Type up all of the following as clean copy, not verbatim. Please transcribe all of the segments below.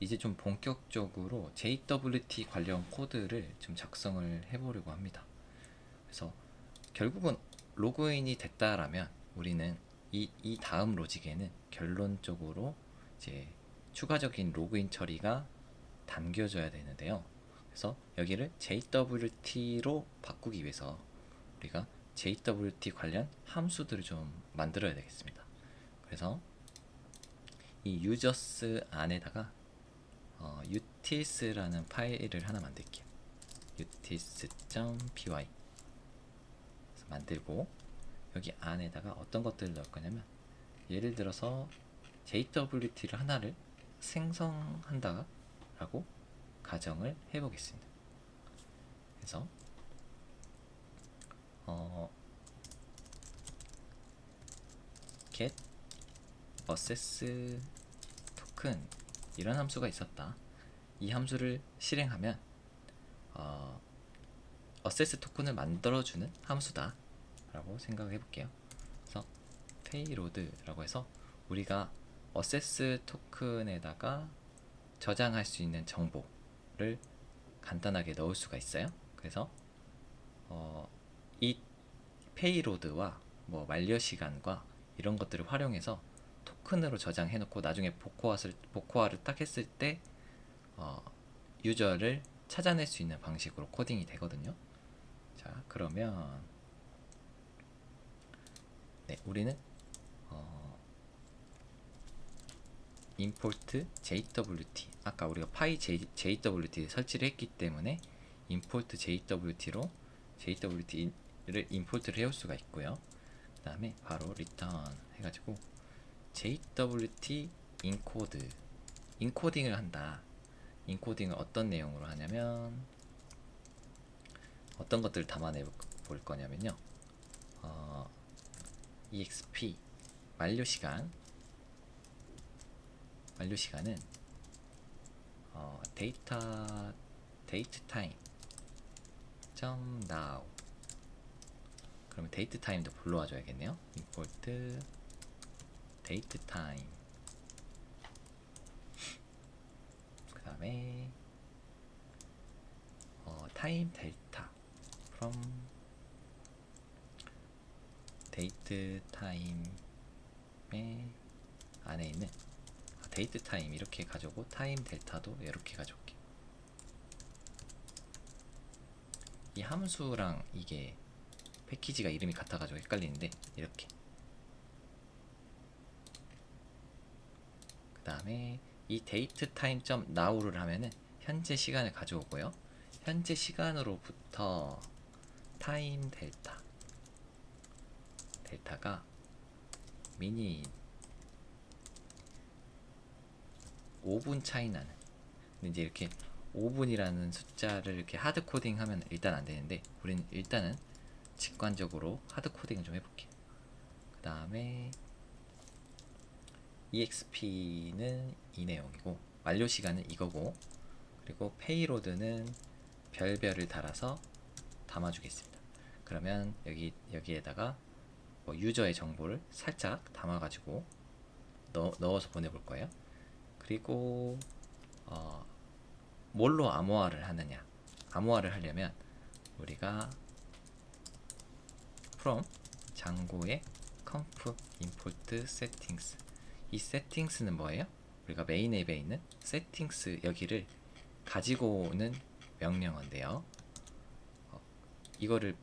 이제 좀 본격적으로 JWT 관련 코드를 좀 작성을 해보려고 합니다. 그래서 결국은 로그인이 됐다라면 우리는 이 다음 로직에는 결론적으로 이제 추가적인 로그인 처리가 담겨져야 되는데요. 그래서 여기를 JWT로 바꾸기 위해서 우리가 JWT 관련 함수들을 좀 만들어야 되겠습니다. 그래서 이 users 안에다가 utils라는 파일을 하나 만들게요. utils.py 만들고 여기 안에다가 어떤 것들을 넣을 거냐면 예를 들어서 JWT를 하나를 생성한다 라고 가정을 해보겠습니다. 그래서 get access token 이런 함수가 있었다. 이 함수를 실행하면 access 토큰을 만들어주는 함수다 라고 생각해 볼게요. 그래서 payload라고 해서 우리가 access 토큰에다가 저장할 수 있는 정보를 간단하게 넣을 수가 있어요. 그래서 이 페이로드와 뭐 만료 시간과 이런 것들을 활용해서 토큰으로 저장해 놓고 나중에 복호화를 딱 했을 때 유저를 찾아낼 수 있는 방식으로 코딩이 되거든요. 자, 그러면 네, 우리는 import JWT 아까 우리가 JWT 설치를 했기 때문에 import JWT로 JWT를 임포트를 해올 수가 있고요. 그 다음에 바로 return 해가지고 JWT encode 인코딩을 한다. 인코딩을 어떤 내용으로 하냐면 어떤 것들을 담아내 볼 거냐면요. exp 만료 시간은 date time .now 그러면 date time도 불러와 줘야겠네요. import date time 그 다음에 time delta from date time의 안에 있는 데이트 타임 이렇게 가져오고 타임 델타도 이렇게 가져올게요. 이 함수랑 이게 패키지가 이름이 같아가지고 헷갈리는데 이렇게 그 다음에 이 데이트 타임 점 now를 하면은 현재 시간을 가져오고요. 현재 시간으로부터 타임 델타가 미니 5분 차이 나는. 근데 이제 이렇게 5분이라는 숫자를 이렇게 하드 코딩하면 일단 안 되는데 우리는 일단은 직관적으로 하드 코딩을 좀 해볼게요. 그 다음에 exp는 이 내용이고 완료 시간은 이거고 그리고 페이로드는 별별을 달아서 담아주겠습니다. 그러면 여기에다가 뭐 유저의 정보를 살짝 담아가지고 넣어서 보내볼 거예요. 그리고 뭘로 암호화를 하느냐? 암호화를 하려면 우리가 from 장고의 conf import settings 이 settings는 뭐예요? 우리가 메인 앱에 있는 settings 여기를 가지고 오는 명령어인데요. 이거를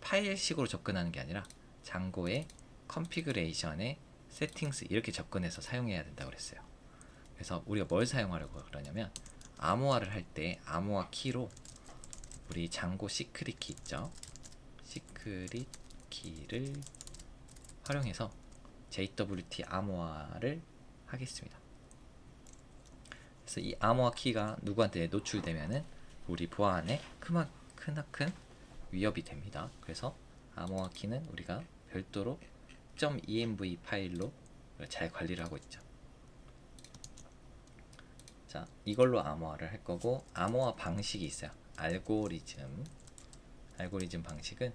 파일식으로 접근하는 게 아니라 장고의 configuration에 settings 이렇게 접근해서 사용해야 된다고 그랬어요. 그래서 우리가 뭘 사용하려고 그러냐면 암호화를 할 때 암호화 키로 우리 장고 시크릿 키 있죠? 시크릿 키를 활용해서 JWT 암호화를 하겠습니다. 그래서 이 암호화 키가 누구한테 노출되면은 우리 보안에 크나큰 위협이 됩니다. 그래서 암호화 키는 우리가 별도로 .env 파일로 잘 관리를 하고 있죠. 자, 이걸로 암호화를 할 거고 암호화 방식이 있어요. 알고리즘 방식은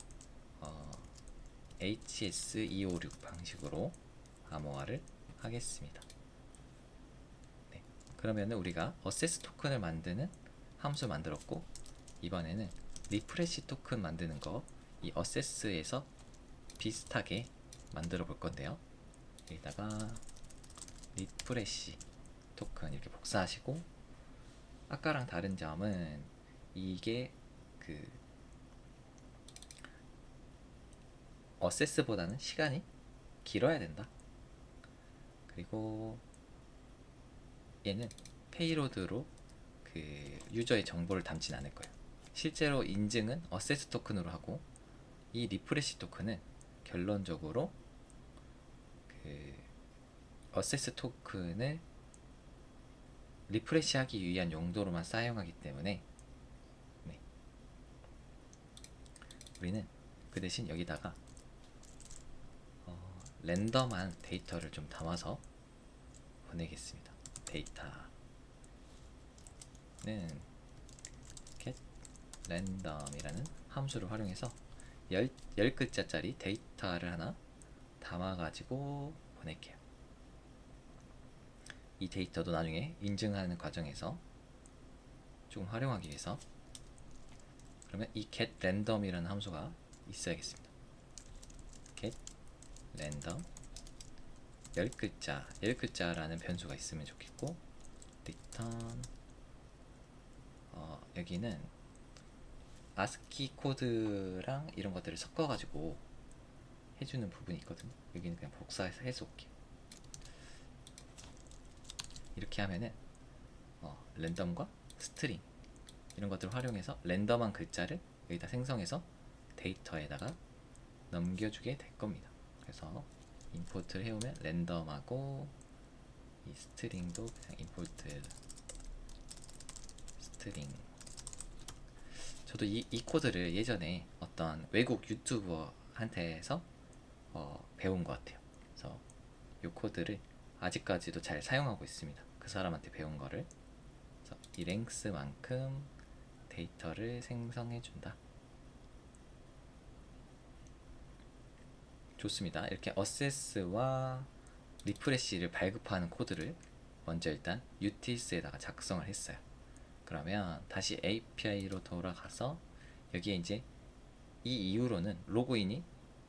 HS256 방식으로 암호화를 하겠습니다. 네. 그러면 우리가 어세스 토큰을 만드는 함수 만들었고, 이번에는 리프레시 토큰 만드는 거 이 어세스에서 비슷하게 만들어 볼 건데요. 여기다가 리프레시 토큰 이렇게 복사하시고, 아까랑 다른 점은 이게 그 어세스보다는 시간이 길어야 된다. 그리고 얘는 페이로드로 그 유저의 정보를 담진 않을 거예요. 실제로 인증은 어세스 토큰으로 하고, 이 리프레시 토큰은 결론적으로 그 어세스 토큰을 리프레시하기 위한 용도로만 사용하기 때문에, 네, 우리는 그 대신 여기다가 랜덤한 데이터를 좀 담아서 보내겠습니다. 데이터는 get random이라는 함수를 활용해서 10글자짜리 데이터를 하나 담아가지고 보낼게요. 이 데이터도 나중에 인증하는 과정에서 조금 활용하기 위해서, 그러면 이 get random이라는 함수가 있어야겠습니다. get random 10글자라는 변수가 있으면 좋겠고, return 여기는 ASCII 코드랑 이런 것들을 섞어가지고 해주는 부분이 있거든요. 여기는 그냥 복사해서 해서 올게요. 이렇게 하면은 랜덤과 스트링 이런 것들을 활용해서 랜덤한 글자를 여기다 생성해서 데이터에다가 넘겨주게 될 겁니다. 그래서 임포트를 해오면 랜덤하고, 이 스트링도 그냥 임포트 스트링. 저도 이 코드를 예전에 어떤 외국 유튜버한테서 배운 것 같아요. 그래서 이 코드를 아직까지도 잘 사용하고 있습니다. 그 사람한테 배운 거를. 그래서 이 랭스만큼 데이터를 생성해 준다. 좋습니다. 이렇게 어세스와 리프레시를 발급하는 코드를 먼저 일단 utils에다가 작성을 했어요. 그러면 다시 API로 돌아가서 여기에 이제 이 이후로는 로그인이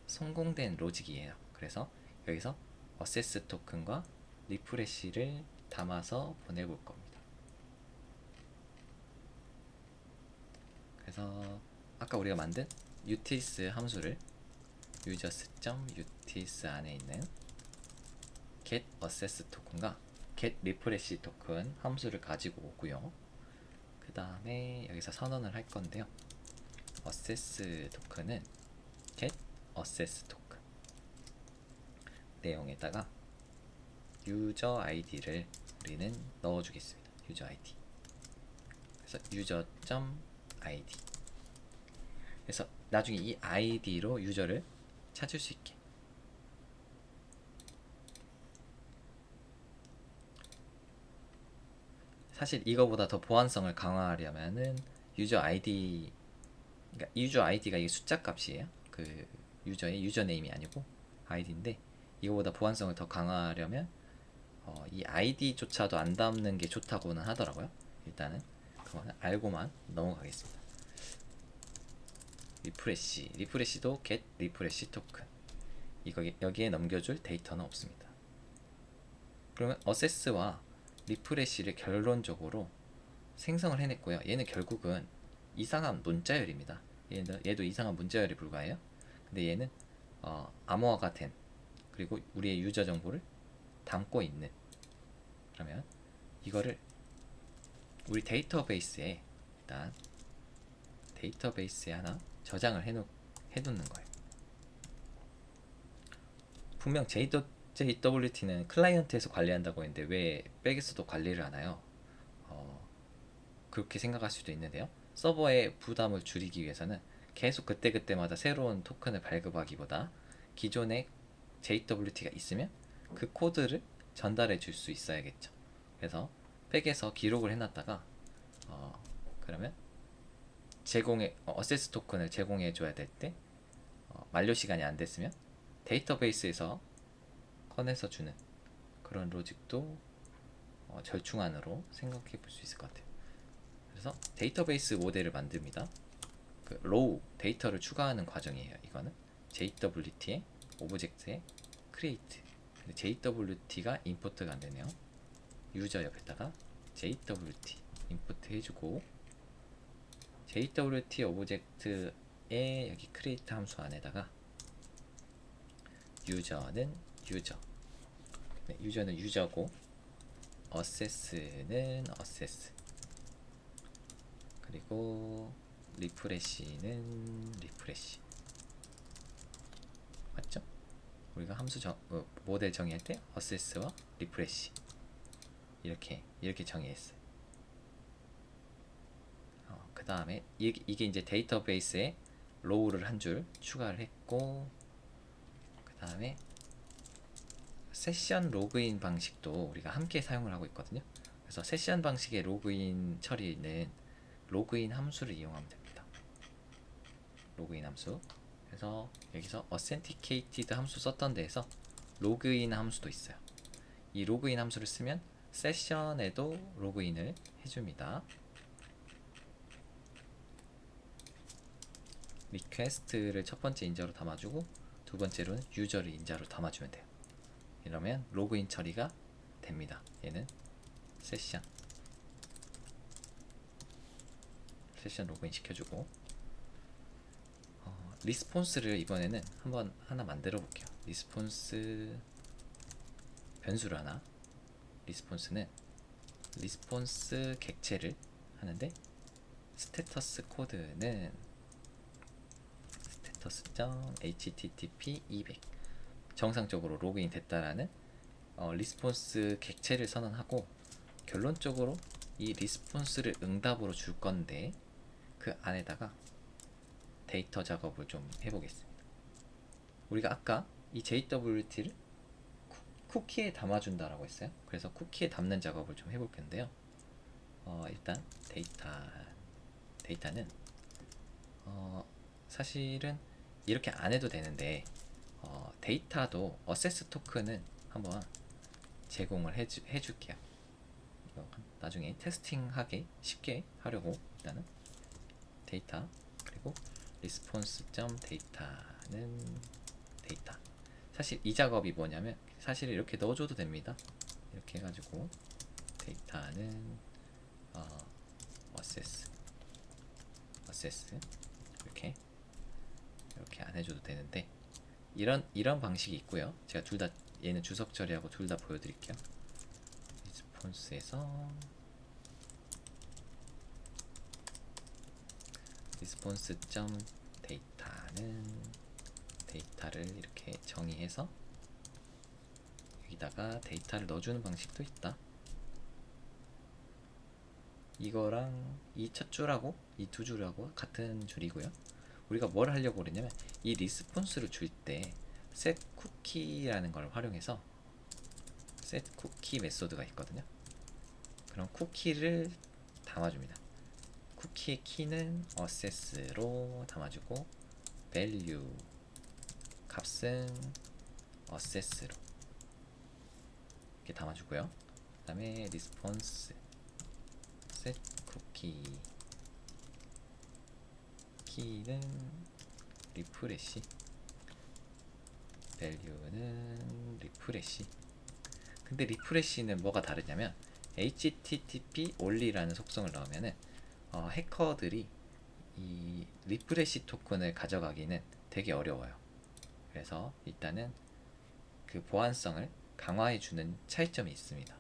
성공된 로직이에요. 그래서 여기서 어세스 토큰과 리프레시를 담아서 보내볼 겁니다. 그래서 아까 우리가 만든 utils 함수를 users.utils 안에 있는 get access 토큰과 get refresh 토큰 함수를 가지고 오고요. 그 다음에 여기서 선언을 할 건데요. access 토큰은 get access 토큰 내용에다가 user id를 우리는 넣어주겠습니다. user id. 그래서 user.id. 그래서 나중에 이 id로 유저를 찾을 수 있게. 사실 이거보다 더 보안성을 강화하려면은 유저 아이디, 그러니까 유저 아이디가 이게 숫자 값이에요. 그 유저의 유저네임이 아니고 아이디인데, 이거보다 보안성을 더 강화하려면 이 아이디조차도 안 담는 게 좋다고는 하더라고요. 일단은 그거는 알고만 넘어가겠습니다. 리프레시도 get 리프레시 토큰. 이거 여기에 넘겨줄 데이터는 없습니다. 그러면 어세스와 리프레시를 결론적으로 생성을 해냈고요. 얘는 결국은 이상한 문자열입니다. 얘도 이상한 문자열에 불과해요. 근데 얘는 암호화가 된, 그리고 우리의 유저 정보를 담고 있는. 그러면 이거를 우리 데이터베이스에 일단 데이터베이스에 하나 저장을 해놓는 거예요. 분명 JWT는 클라이언트에서 관리한다고 했는데 왜 백에서도 관리를 하나요? 그렇게 생각할 수도 있는데요. 서버의 부담을 줄이기 위해서는 계속 그때그때마다 새로운 토큰을 발급하기보다 기존에 JWT가 있으면 그 코드를 전달해 줄 수 있어야겠죠. 그래서 백에서 기록을 해놨다가 그러면 어세스 토큰을 제공해 줘야 될 때 만료 시간이 안 됐으면 데이터베이스에서 꺼내서 주는 그런 로직도 절충안으로 생각해 볼 수 있을 것 같아요. 그래서 데이터베이스 모델을 만듭니다. 그 로우 데이터를 추가하는 과정이에요. 이거는 JWT의 오브젝트의 create. JWT가 임포트가 안 되네요. 유저 옆에다가 JWT 임포트 해주고 JWT 오브젝트의 여기 create 함수 안에다가 유저는 유저, 네, 유저는 유저고 어세스는 어세스, 그리고 리프레시는 리프레시. 맞죠? 우리가 함수 모델 정의할 때 어세스와 리프레시 이렇게 정의했어요. 그 다음에 이게 이제 데이터베이스에 로우를 한 줄 추가를 했고, 그 다음에 세션 로그인 방식도 우리가 함께 사용을 하고 있거든요. 그래서 세션 방식의 로그인 처리는 로그인 함수를 이용하면 됩니다. 로그인 함수. 그래서 여기서 authenticated 함수 썼던 데에서 로그인 함수도 있어요. 이 로그인 함수를 쓰면 세션에도 로그인을 해줍니다. 리퀘스트를 첫 번째 인자로 담아주고 두 번째로는 유저를 인자로 담아주면 돼요. 이러면 로그인 처리가 됩니다. 얘는 세션 로그인 시켜주고, 리스폰스를 이번에는 하나 만들어 볼게요. 리스폰스 변수를 하나. 리스폰스는 리스폰스 객체를 하는데 스테터스 코드는 status.http 200 정상적으로 로그인 됐다라는 리스폰스 객체를 선언하고, 결론적으로 이 리스폰스를 응답으로 줄 건데 그 안에다가 데이터 작업을 좀 해보겠습니다. 우리가 아까 이 JWT를 쿠키에 담아준다라고 했어요. 그래서 쿠키에 담는 작업을 좀 해볼 건데요. 일단 데이터는 사실은 이렇게 안 해도 되는데 데이터도 어세스 토큰은 한번 제공을 해줄게요. 이거 나중에 테스팅하기 쉽게 하려고 일단은 데이터, 그리고 response.data는 데이터. 사실 이 작업이 뭐냐면 사실 이렇게 넣어줘도 됩니다. 이렇게 해가지고 데이터는 assess 이렇게 안 해줘도 되는데, 이런 방식이 있고요. 제가 둘 다 얘는 주석 처리하고 둘 다 보여드릴게요. 리스폰스에서 response.data는 데이터를 이렇게 정의해서 여기다가 데이터를 넣어주는 방식도 있다. 이거랑 이 첫 줄하고 이 두 줄하고 같은 줄이고요. 우리가 뭘 하려고 그랬냐면 이 리스폰스를 줄 때 set cookie라는 걸 활용해서 set cookie 메소드가 있거든요. 그럼 쿠키를 담아줍니다. 쿠키의 키는 assess로 담아주고 value 값은 assess로 이렇게 담아주고요. 그 다음에 response set cookie 키는 refresh value는 refresh. 근데 refresh는 뭐가 다르냐면 http only라는 속성을 넣으면은 해커들이 이 리프레시 토큰을 가져가기는 되게 어려워요. 그래서 일단은 그 보안성을 강화해주는 차이점이 있습니다.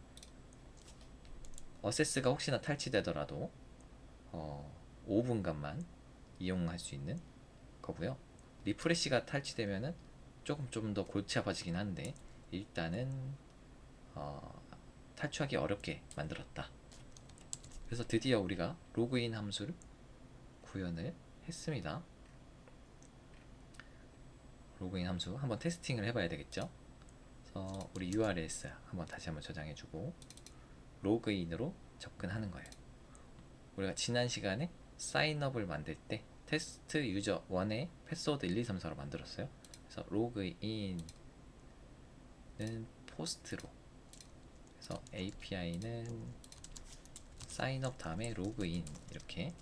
어세스가 혹시나 탈취되더라도 5분간만 이용할 수 있는 거고요. 리프레시가 탈취되면은 좀 더 골치 아파지긴 한데 일단은 탈취하기 어렵게 만들었다. 그래서 드디어 우리가 로그인 함수를 구현을 했습니다. 로그인 함수 한번 테스팅을 해봐야 되겠죠. 그래서 우리 URLs 다시 한번 저장해주고 로그인으로 접근하는 거예요. 우리가 지난 시간에 사인업을 만들 때 테스트 유저 1의 패스워드 1, 2, 3, 4로 만들었어요. 그래서 로그인은 포스트로 그래서 API는 사인업 다음에 로그인 이렇게,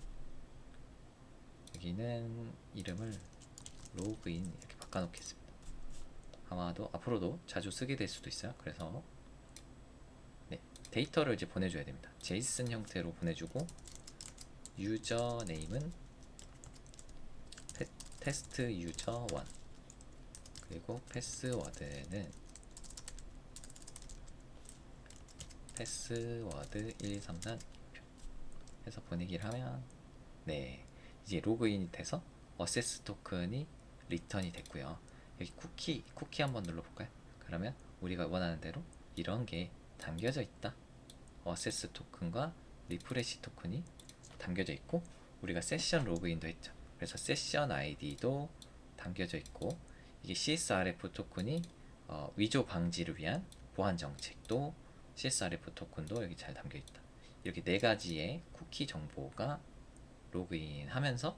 여기는 이름을 로그인 이렇게 바꿔 놓겠습니다. 아마도 앞으로도 자주 쓰게 될 수도 있어요. 그래서 네, 데이터를 이제 보내줘야 됩니다. 제이슨 형태로 보내주고, 유저 네임은 테스트 유저 1, 그리고 패스워드는 패스워드 1234 해서 보내기를 하면, 네, 이제 로그인이 돼서 어세스 토큰이 리턴이 됐고요. 여기 쿠키 한번 눌러볼까요? 그러면 우리가 원하는 대로 이런 게 담겨져 있다. 어세스 토큰과 리프레시 토큰이 담겨져 있고, 우리가 세션 로그인도 했죠. 그래서 세션 아이디도 담겨져 있고, 이게 CSRF 토큰이 위조 방지를 위한 보안 정책도, CSRF 토큰도 여기 잘 담겨 있다. 이렇게 네 가지의 쿠키 정보가 로그인 하면서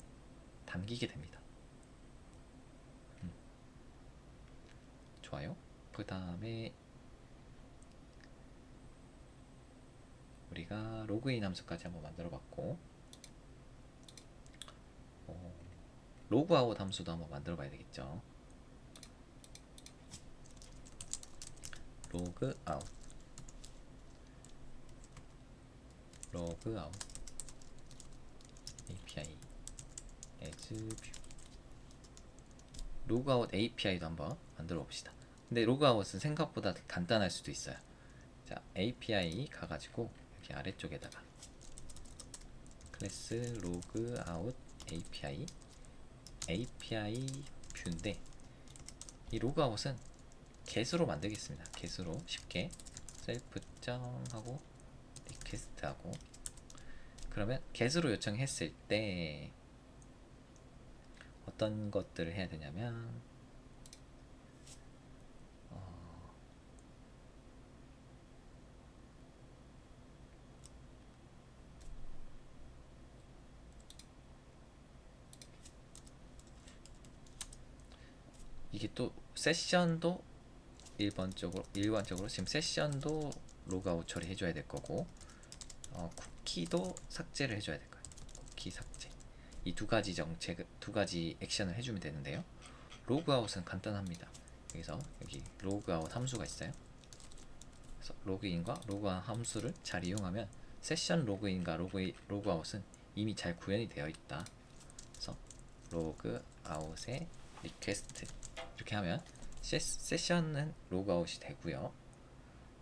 담기게 됩니다. 좋아요. 그 다음에 우리가 로그인 함수까지 한번 만들어 봤고, 로그아웃 함수도 한번 만들어 봐야 되겠죠. 로그아웃 API as view. 로그아웃 API도 한번 만들어 봅시다. 근데 로그아웃은 생각보다 간단할 수도 있어요. 자, API 가가지고 여기 아래쪽에다가 클래스 로그아웃 API 뷰인데, 이 로그아웃은 get으로 만들겠습니다. get으로 쉽게 셀프 하고 리퀘스트 하고, 그러면 get으로 요청했을 때 어떤 것들을 해야 되냐면, 이게 또 세션도 일반적으로 지금 세션도 로그아웃 처리해줘야 될 거고, 쿠키도 삭제를 해줘야 될 거예요. 쿠키 삭제. 이 두 가지 두 가지 액션을 해주면 되는데요. 로그아웃은 간단합니다. 여기 로그아웃 함수가 있어요. 그래서 로그인과 로그아웃 함수를 잘 이용하면 세션 로그인과 로그아웃은 이미 잘 구현이 되어 있다. 그래서 로그아웃의 리퀘스트 이렇게 하면 세션은 로그아웃이 되고요.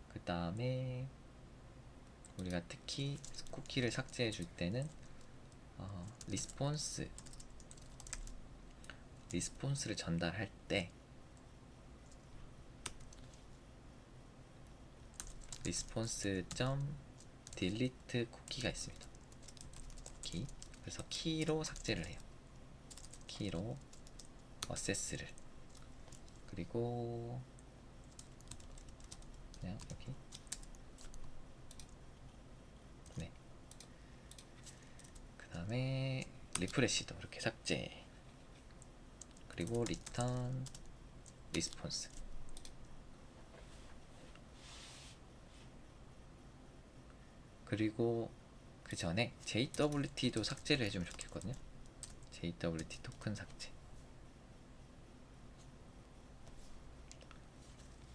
그 다음에 우리가 특히 쿠키를 삭제해 줄 때는 리스폰스를 전달할 때 response.delete 쿠키가 있습니다. 쿠키. 그래서 키로 삭제를 해요. 키로 어세스를, 그리고 그냥 여기, 네, 그 다음에 리프레시도 이렇게 삭제, 그리고 리턴 리스폰스, 그리고 그 전에 JWT도 삭제를 해주면 좋겠거든요. JWT 토큰 삭제.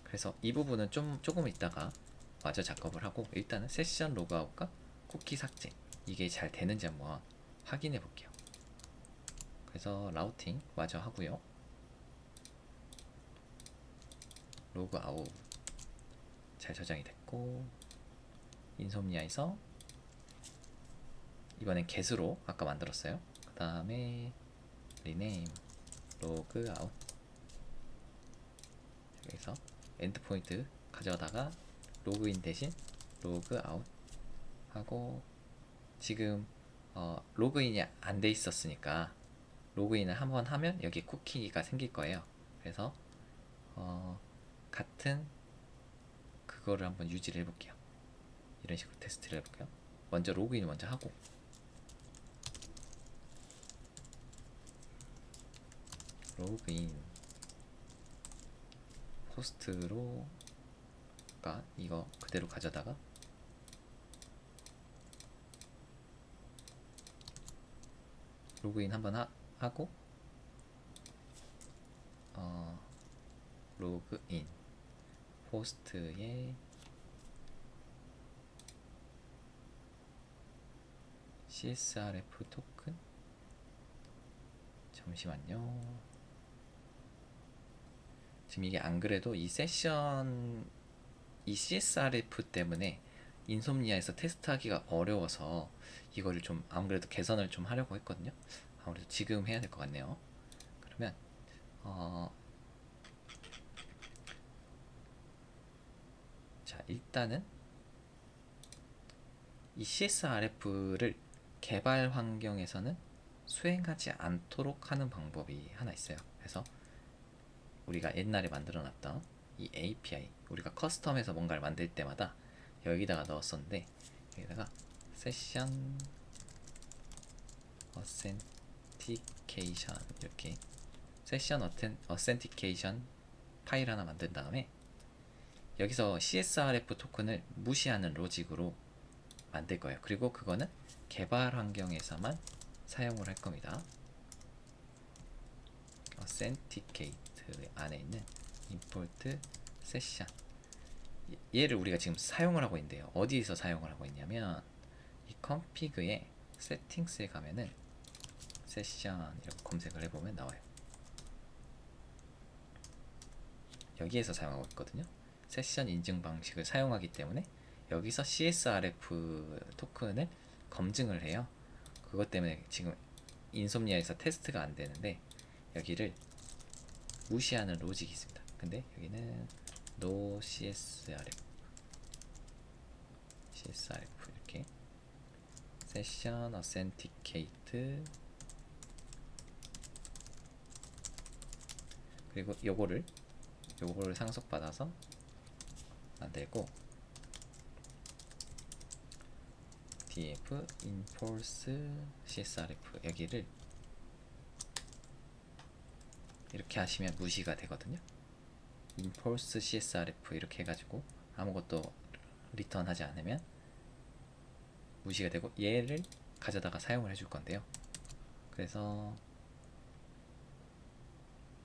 그래서 이 부분은 조금 있다가 마저 작업을 하고, 일단은 세션 로그아웃과 쿠키 삭제 이게 잘 되는지 한번 확인해 볼게요. 그래서 라우팅 마저 하고요. 로그아웃 잘 저장이 됐고, 인솜니아에서 이번엔 get으로 아까 만들었어요. 그 다음에 rename 로그아웃, 여기서 엔드포인트 가져다가 로그인 대신 로그아웃 하고, 지금 로그인이 안 돼 있었으니까 로그인을 한번 하면 여기 쿠키가 생길 거예요. 그래서 같은 그거를 한번 유지를 해볼게요. 이런 식으로 테스트를 해볼게요. 먼저 로그인 먼저 하고, 로그인 포스트로 아까 이거 그대로 가져다가 로그인 한번 하고 로그인 호스트에 CSRF 토큰, 잠시만요. 지금 이게 안 그래도 이 세션 이 CSRF 때문에 인솜니아에서 테스트하기가 어려워서 이거를 좀 안 그래도 개선을 좀 하려고 했거든요. 아무래도 지금 해야 될 것 같네요. 그러면 자, 일단은 이 CSRF를 개발 환경에서는 수행하지 않도록 하는 방법이 하나 있어요. 그래서 우리가 옛날에 만들어 놨던 이 API, 우리가 커스텀에서 뭔가를 만들 때마다 여기다가 넣었었는데, 여기다가 세션 어센티케이션, 이렇게 세션 어센티케이션 파일 하나 만든 다음에 여기서 CSRF 토큰을 무시하는 로직으로 만들 거예요. 그리고 그거는 개발 환경에서만 사용을 할 겁니다. 어센티케이트 안에 있는 import session, 얘를 우리가 지금 사용을 하고 있는데요. 어디에서 사용을 하고 있냐면 이 config의 settings에 가면은 session 이렇게 검색을 해보면 나와요. 여기에서 사용하고 있거든요. 세션 인증 방식을 사용하기 때문에 여기서 CSRF 토큰을 검증을 해요. 그것 때문에 지금 인솜니아에서 테스트가 안 되는데 여기를 무시하는 로직이 있습니다. 근데 여기는 no CSRF 이렇게 session authenticate, 그리고 요거를 상속받아서 만들고 df enforce CSRF, 여기를 이렇게 하시면 무시가 되거든요. enforce CSRF 이렇게 해가지고 아무것도 리턴 하지 않으면 무시가 되고, 얘를 가져다가 사용을 해줄 건데요. 그래서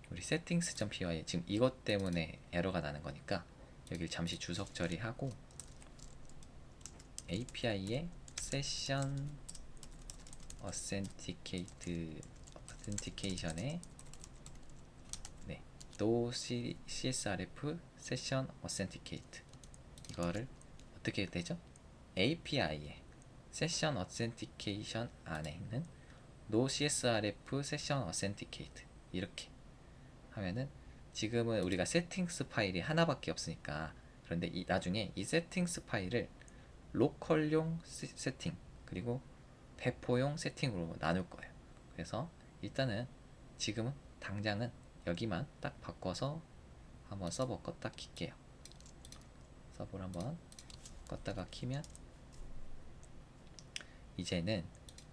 우리 settings.py에 지금 이것 때문에 에러가 나는 거니까 여기를 잠시 주석 처리하고 API에 session authentication에 no CSRF session authenticate, 이거를 어떻게 되죠? API에 session authentication 안에 있는 no CSRF session authenticate 이렇게 하면은, 지금은 우리가 세팅스 파일이 하나밖에 없으니까, 그런데 나중에 이 세팅스 파일을 로컬용 세팅 그리고 배포용 세팅으로 나눌 거예요. 그래서 일단은 지금은 당장은 여기만 딱 바꿔서 한번 서버 껐다 킬게요. 서버를 한번 껐다가 키면 이제는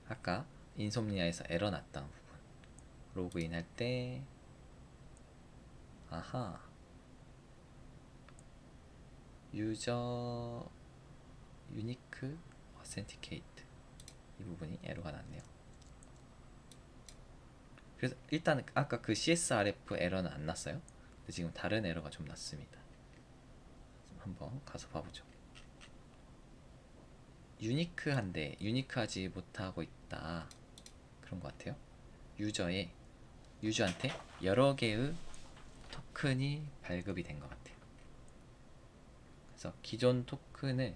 아까 인솜니아에서 에러 났던 부분, 로그인 할 때 아하, 유저 유니크 어센티케이트, 이 부분이 에러가 났네요. 그래서 일단 아까 그 CSRF 에러는 안 났어요. 근데 지금 다른 에러가 좀 났습니다. 한번 가서 봐보죠. 유니크한데 유니크하지 못하고 있다, 그런 것 같아요. 유저한테 여러 개의 토큰이 발급이 된 것 같아요. 그래서 기존 토큰을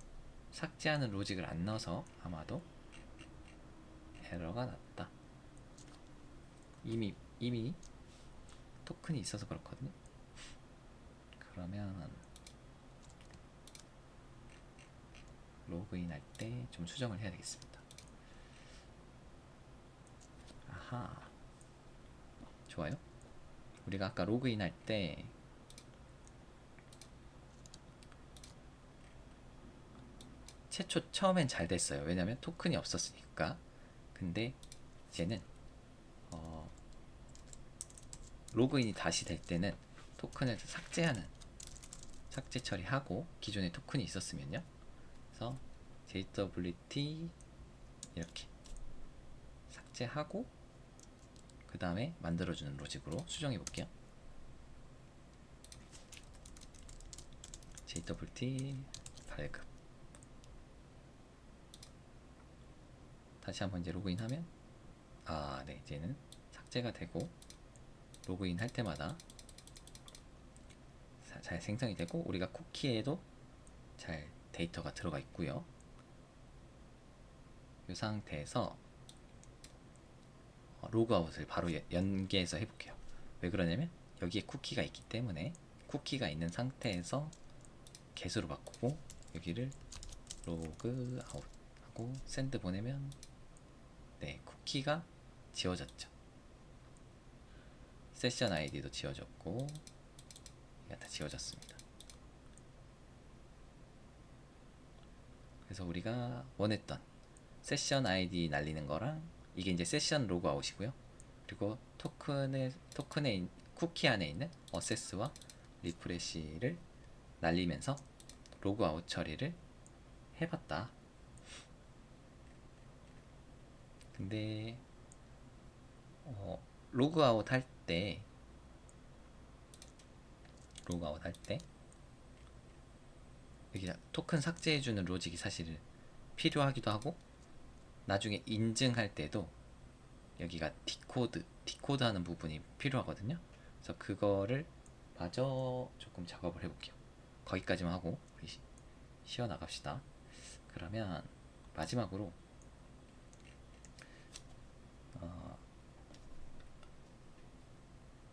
삭제하는 로직을 안 넣어서 아마도 에러가 났다. 이미 토큰이 있어서 그렇거든요. 그러면 로그인 할 때 좀 수정을 해야 되겠습니다. 아하, 좋아요. 우리가 아까 로그인 할 때 처음엔 잘 됐어요. 왜냐면 토큰이 없었으니까. 근데 이제는 로그인이 다시 될 때는 토큰을 삭제하는 삭제 처리하고 기존에 토큰이 있었으면요. 그래서 JWT 이렇게 삭제하고 그 다음에 만들어주는 로직으로 수정해 볼게요. JWT 발급. 다시 한번 이제 로그인하면 네, 이제는 삭제가 되고 로그인 할 때마다 잘 생성이 되고 우리가 쿠키에도 잘 데이터가 들어가 있고요. 이 상태에서 로그아웃을 바로 연계해서 해볼게요. 왜 그러냐면 여기에 쿠키가 있기 때문에 쿠키가 있는 상태에서 개수로 바꾸고 여기를 로그아웃 하고 샌드 보내면 네, 쿠키가 지워졌죠. 세션 아이디도 지워졌고 다 지워졌습니다. 그래서 우리가 원했던 세션 아이디 날리는 거랑 이게 이제 세션 로그아웃이고요. 그리고 토큰의 쿠키 안에 있는 어세스와 리프레시를 날리면서 로그아웃 처리를 해봤다. 근데 로그아웃 할 때 여기 토큰 삭제해주는 로직이 사실 필요하기도 하고 나중에 인증할 때도 여기가 디코드 하는 부분이 필요하거든요. 그래서 그거를 마저 조금 작업을 해볼게요. 거기까지만 하고 쉬어 나갑시다. 그러면 마지막으로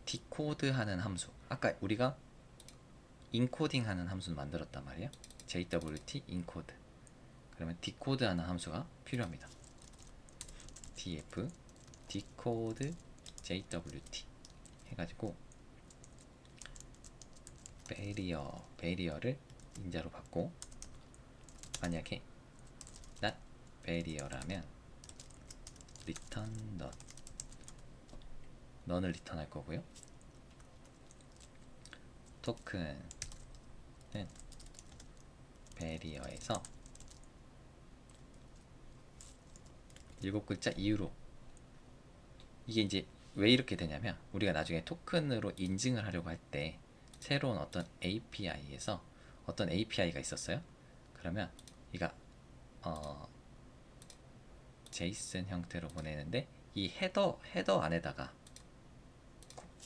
디코드 하는 함수, 아까 우리가 인코딩 하는 함수를 만들었단 말이에요. JWT 인코드. 그러면 디코드 하는 함수가 필요합니다. df 디코드 JWT 해가지고 베리어를 인자로 받고 만약에 not barrier라면 return none을 리턴할 거고요. 토큰은 베리어에서 7글자 이후로 이게 이제 왜 이렇게 되냐면 우리가 나중에 토큰으로 인증을 하려고 할 때 새로운 어떤 API에서 어떤 API가 있었어요. 그러면 이가 JSON 형태로 보내는데 이 헤더 안에다가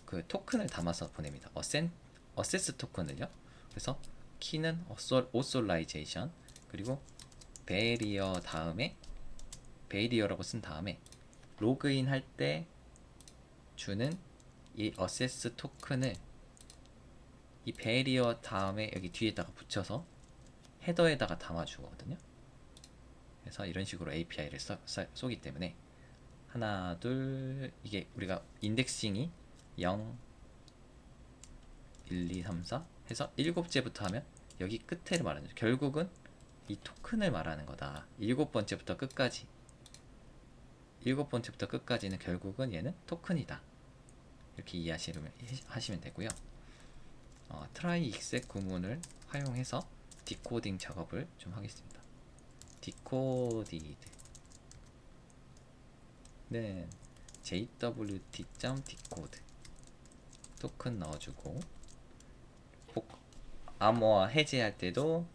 그 토큰을 담아서 보냅니다. 어세스 토큰을요. 그래서 키는 오솔라이제이션 그리고 베리어 다음에 베리어라고 쓴 다음에 로그인 할 때 주는 이 어세스 토큰을 이 베리어 다음에 여기 뒤에다가 붙여서 헤더에다가 담아주거든요. 그래서 이런 식으로 API를 쏘기 때문에 하나 둘 이게 우리가 인덱싱이 0 1 2 3 4 해서 7제부터 하면 여기 끝에를 말하는 거죠. 결국은 이 토큰을 말하는 거다. 7번째부터 끝까지는 결국은 얘는 토큰이다. 이렇게 이해하시면 되고요. try exec 구문을 활용해서 디코딩 작업을 좀 하겠습니다. decoded는 jwt.decode 토큰 넣어주고 암호화 해제할 때도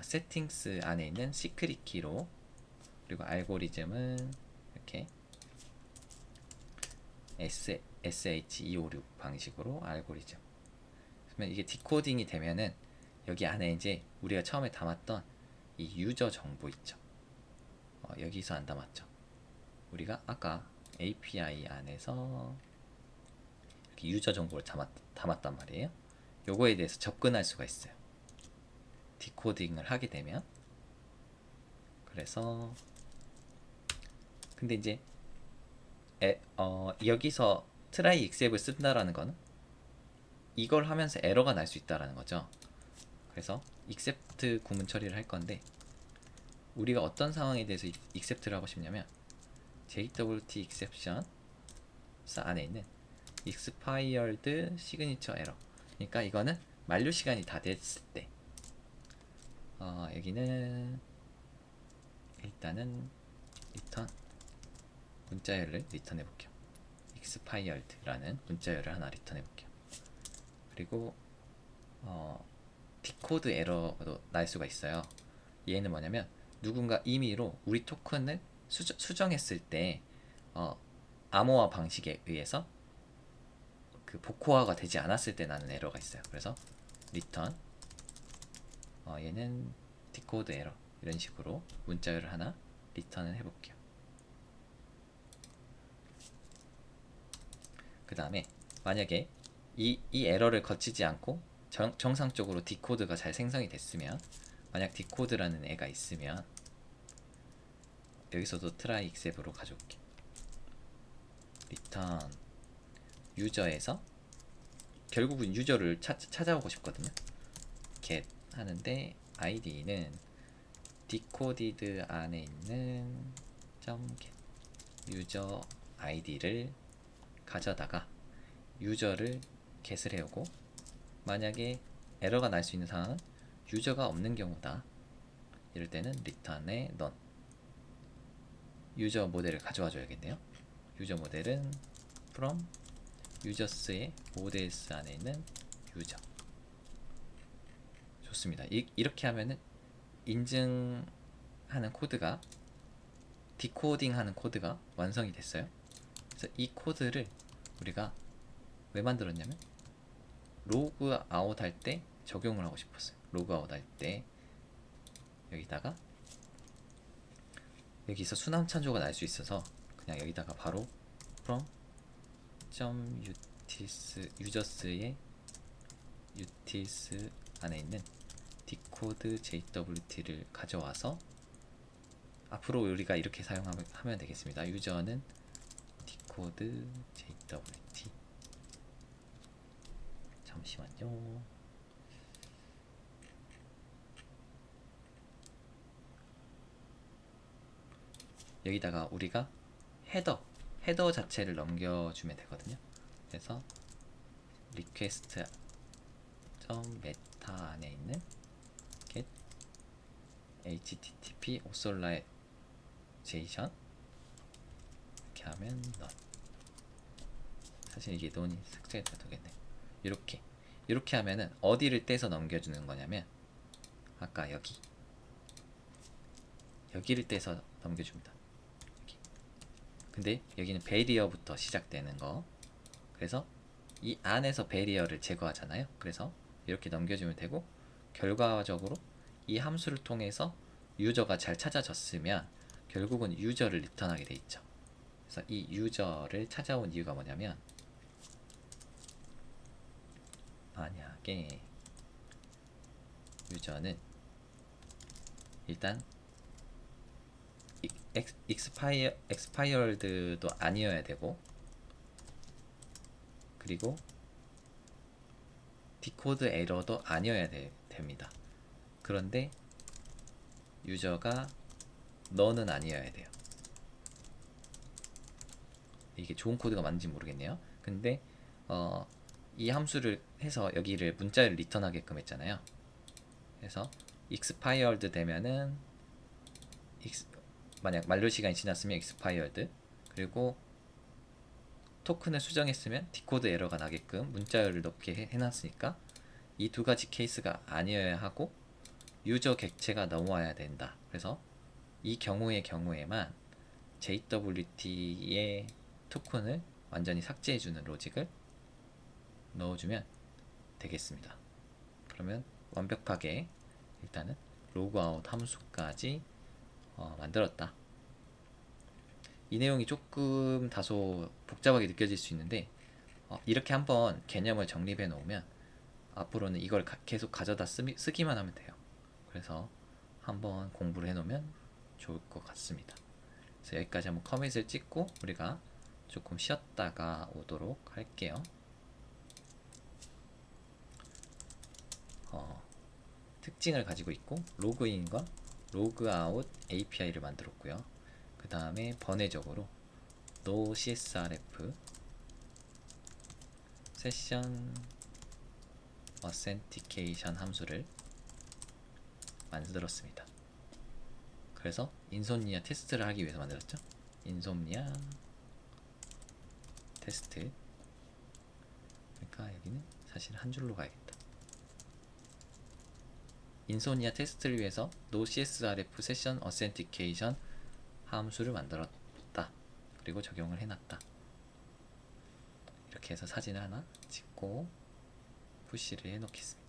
세팅스 안에 있는 시크릿 키로 그리고 알고리즘은 이렇게 SH256 방식으로 알고리즘. 그러면 이게 디코딩이 되면은 여기 안에 이제 우리가 처음에 담았던 이 유저 정보 있죠. 여기서 안 담았죠. 우리가 아까 API 안에서 이렇게 유저 정보를 담았단 말이에요. 요거에 대해서 접근할 수가 있어요. 디코딩을 하게 되면. 그래서 근데 이제 여기서 try excep을 쓴다라는 거는 이걸 하면서 에러가 날 수 있다라는 거죠. 그래서 except 구문 처리를 할 건데 우리가 어떤 상황에 대해서 except를 하고 싶냐면 JWT exception 안에 있는 expired signature error. 그러니까 이거는 만료 시간이 다 됐을 때 여기는 일단은 리턴 문자열을 리턴해 볼게요. expired라는 문자열을 하나 리턴해 볼게요. 그리고 디코드 에러도 날 수가 있어요. 얘는 뭐냐면 누군가 임의로 우리 토큰을 수정했을 때 암호화 방식에 의해서 그 복호화가 되지 않았을 때 나는 에러가 있어요. 그래서 return 얘는 디코드 에러 이런 식으로 문자열을 하나 리턴을 해볼게요. 그 다음에 만약에 이 에러를 거치지 않고 정상적으로 디코드가 잘 생성이 됐으면, 만약 디코드라는 애가 있으면 여기서도 try except으로 가져올게. return 유저에서 결국은 유저를 찾아오고 싶거든요. get 하는데 id는 decoded 안에 있는 .get 유저 id를 가져다가 유저를 get을 해오고, 만약에 에러가 날 수 있는 상황은 유저가 없는 경우다. 이럴 때는 return에 none 유저 모델을 가져와 줘야겠네요. 유저 모델은 from users의 modes 안에 있는 유저. 좋습니다. 이렇게 하면은 인증하는 코드가, 디코딩 하는 코드가 완성이 됐어요. 그래서 이 코드를 우리가 왜 만들었냐면 로그 아웃 할 때 적용을 하고 싶었어요. 로그 아웃 할 때 여기다가, 여기서 수남 참조가 날 수 있어서 그냥 여기다가 바로 from .utis users의 utis 안에 있는 decode jwt를 가져와서 앞으로 우리가 이렇게 사용하면 되겠습니다. 유저는 decode jwt. 잠시만요. 여기다가 우리가 헤더 자체를 넘겨주면 되거든요. 그래서 request.meta 안에 있는 get http authorization 이렇게 하면 none. 사실 이게 none이 삭제가 되겠네. 이렇게 하면은 어디를 떼서 넘겨주는 거냐면 아까 여기를 떼서 넘겨줍니다. 근데 여기는 베리어부터 시작되는 거. 그래서 이 안에서 베리어를 제거하잖아요. 그래서 이렇게 넘겨주면 되고, 결과적으로 이 함수를 통해서 유저가 잘 찾아졌으면 결국은 유저를 리턴하게 돼 있죠. 그래서 이 유저를 찾아온 이유가 뭐냐면, 만약에 유저는 일단 expired도 아니어야 되고, 그리고 디코드 에러도 아니어야 됩니다. 그런데 유저가 너는 아니어야 돼요. 이게 좋은 코드가 맞는지 모르겠네요. 근데 이 함수를 해서 여기를 문자를 리턴하게끔 했잖아요. 그래서 expired 되면은 만약 만료 시간이 지났으면 expired, 그리고 토큰을 수정했으면 디코드 에러가 나게끔 문자열을 넣게 해놨으니까 이 두 가지 케이스가 아니어야 하고 유저 객체가 넘어와야 된다. 그래서 이 경우에만 JWT의 토큰을 완전히 삭제해주는 로직을 넣어주면 되겠습니다. 그러면 완벽하게 일단은 로그아웃 함수까지 만들었다. 이 내용이 조금 다소 복잡하게 느껴질 수 있는데 이렇게 한번 개념을 정립해 놓으면 앞으로는 이걸 계속 가져다 쓰기만 하면 돼요. 그래서 한번 공부를 해 놓으면 좋을 것 같습니다. 그래서 여기까지 한번 커밋을 찍고 우리가 조금 쉬었다가 오도록 할게요. 특징을 가지고 있고 로그인과 로그아웃 API를 만들었고요. 그 다음에 번외적으로 no CSRF 세션 authentication 함수를 만들었습니다. 그래서 인솜니아 테스트를 하기 위해서 만들었죠. 인솜니아 테스트. 그러니까 여기는 사실 한 줄로 가야겠다. 인솜니아 테스트를 위해서 nocsrf session authentication 함수를 만들었다. 그리고 적용을 해놨다. 이렇게 해서 사진을 하나 찍고 푸시를 해놓겠습니다.